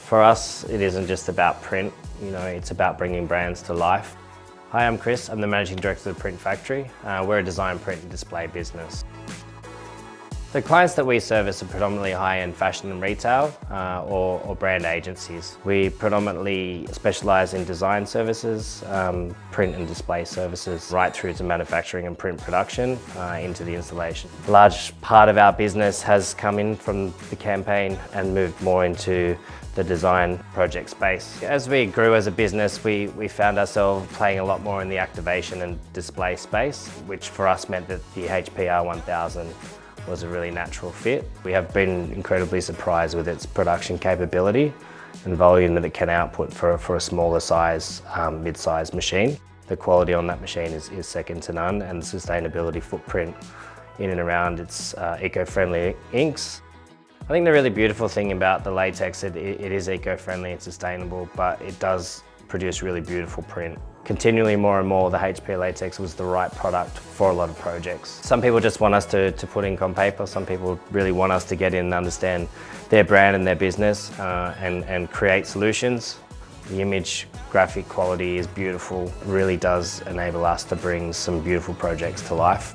For us, it isn't just about print, it's about bringing brands to life. Hi, I'm Chris. I'm the Managing Director of the Print Factory. We're a design, print and display business. The clients that we service are predominantly high-end fashion and retail or brand agencies. We predominantly specialise in design services, print and display services, right through to manufacturing and print production into the installation. A large part of our business has come in from the campaign and moved more into the design project space. As we grew as a business, we found ourselves playing a lot more in the activation and display space, which for us meant that the HP R1000 was a really natural fit. We have been incredibly surprised with its production capability and volume that it can output for a smaller size, mid-sized machine. The quality on that machine is second to none, and the sustainability footprint in and around its eco-friendly inks. I think the really beautiful thing about the latex, it is eco-friendly and sustainable, but it does produce really beautiful print. Continually more and more, the HP Latex was the right product for a lot of projects. Some people just want us to put ink on paper. Some people really want us to get in and understand their brand and their business and create solutions. The image graphic quality is beautiful. It really does enable us to bring some beautiful projects to life.